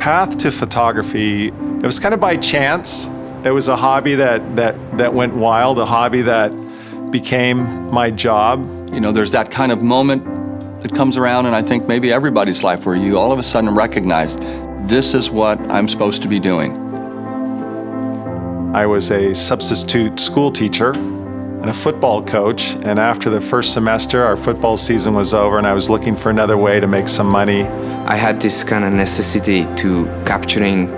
path to photography, it was kind of by chance. It was a hobby that went wild, a hobby that became my job. You know, there's that kind of moment that comes around, and I think maybe everybody's life, where you all of a sudden recognize, this is what I'm supposed to be doing. I was a substitute school teacher and a football coach, and after the first semester, our football season was over, and I was looking for another way to make some money. I had this kind of necessity to capturing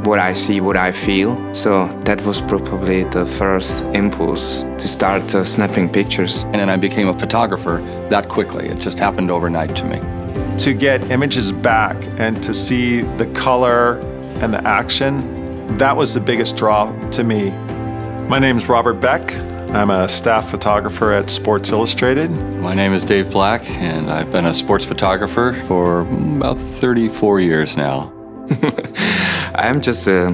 what I see, what I feel. So that was probably the first impulse to start snapping pictures. And then I became a photographer that quickly. It just happened overnight to me. To get images back and to see the color and the action, that was the biggest draw to me. My name's Robert Beck. I'm a staff photographer at Sports Illustrated. My name is Dave Black, and I've been a sports photographer for about 34 years now. I'm just the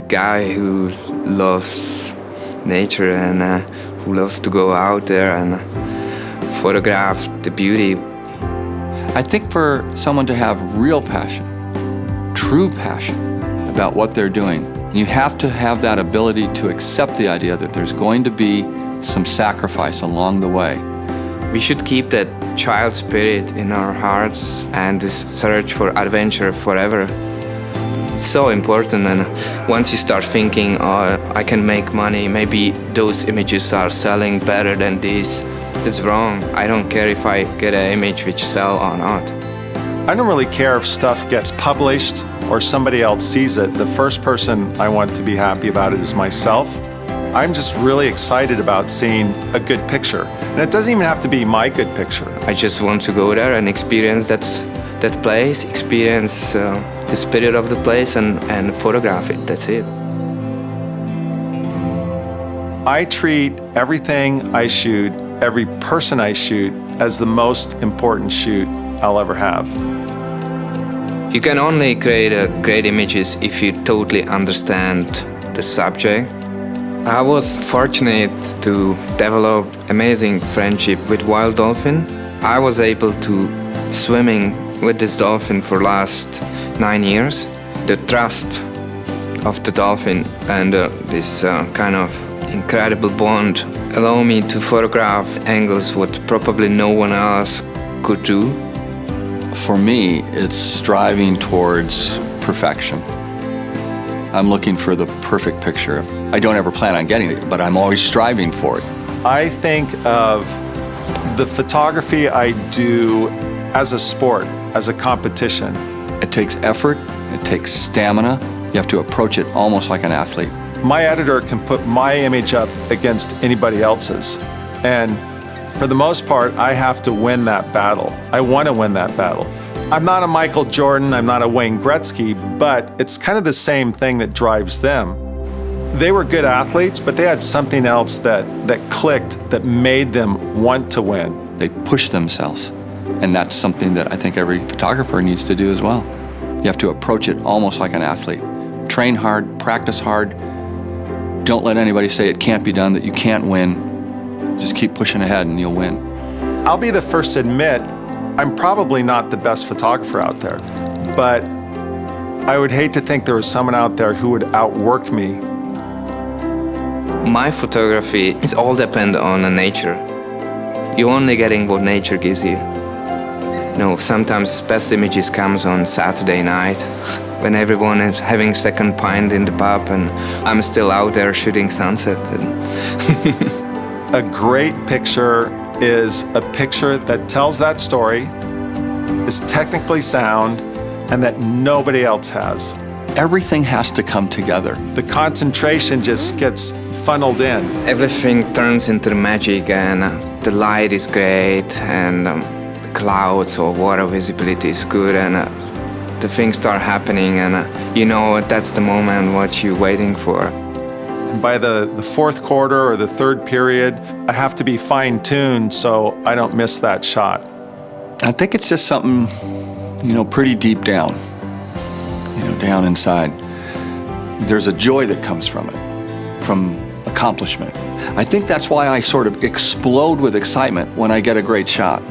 guy who loves nature and who loves to go out there and photograph the beauty. I think for someone to have real passion, true passion about what they're doing, you have to have that ability to accept the idea that there's going to be some sacrifice along the way. We should keep that child spirit in our hearts and this search for adventure forever. It's so important, and once you start thinking, oh, I can make money, maybe those images are selling better than this, that's wrong. I don't care if I get an image which sells or not. I don't really care if stuff gets published or somebody else sees it. The first person I want to be happy about it is myself. I'm just really excited about seeing a good picture. And it doesn't even have to be my good picture. I just want to go there and experience that place, experience the spirit of the place and photograph it, that's it. I treat everything I shoot, every person I shoot, as the most important shoot I'll ever have. You can only create great images if you totally understand the subject. I was fortunate to develop amazing friendship with wild dolphin. I was able to swimming with this dolphin for last 9 years. The trust of the dolphin and this kind of incredible bond allow me to photograph angles what probably no one else could do. For me, it's striving towards perfection. I'm looking for the perfect picture. I don't ever plan on getting it, but I'm always striving for it. I think of the photography I do as a sport, as a competition. It takes effort, it takes stamina. You have to approach it almost like an athlete. My editor can put my image up against anybody else's. And for the most part, I have to win that battle. I want to win that battle. I'm not a Michael Jordan, I'm not a Wayne Gretzky, but it's kind of the same thing that drives them. They were good athletes, but they had something else that clicked, that made them want to win. They push themselves, and that's something that I think every photographer needs to do as well. You have to approach it almost like an athlete. Train hard, practice hard. Don't let anybody say it can't be done, that you can't win. Just keep pushing ahead and you'll win. I'll be the first to admit, I'm probably not the best photographer out there, but I would hate to think there was someone out there who would outwork me. My photography is all depend on nature. You're only getting what nature gives you. You know, sometimes best images comes on Saturday night when everyone is having second pint in the pub and I'm still out there shooting sunset. A great picture is a picture that tells that story, is technically sound, and that nobody else has. Everything has to come together. The concentration just gets funneled in. Everything turns into magic, and the light is great, and the clouds or water visibility is good, and the things start happening, and you know that's the moment what you're waiting for. And by the fourth quarter or the third period, I have to be fine-tuned so I don't miss that shot. I think it's just something, you know, pretty deep down, you know, down inside. There's a joy that comes from it, from accomplishment. I think that's why I sort of explode with excitement when I get a great shot.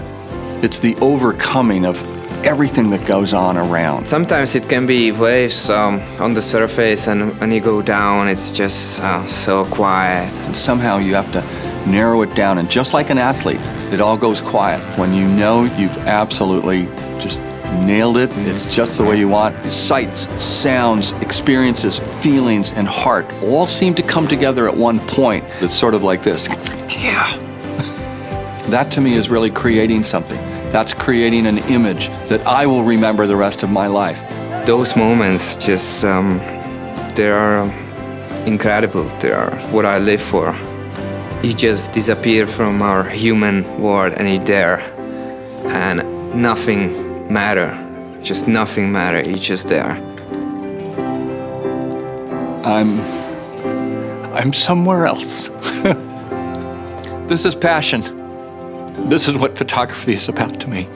It's the overcoming of everything that goes on around. Sometimes it can be waves on the surface, and when you go down, it's just so quiet. And somehow you have to narrow it down. And just like an athlete, it all goes quiet. When you know you've absolutely just nailed it, it's just the way you want. Sights, sounds, experiences, feelings, and heart all seem to come together at one point. It's sort of like this. Yeah. That to me is really creating something. That's creating an image that I will remember the rest of my life. Those moments just, they are incredible. They are what I live for. You just disappear from our human world and you're there. And nothing matter. Just nothing matter. You're just there. I'm somewhere else. This is passion. This is what photography is about to me.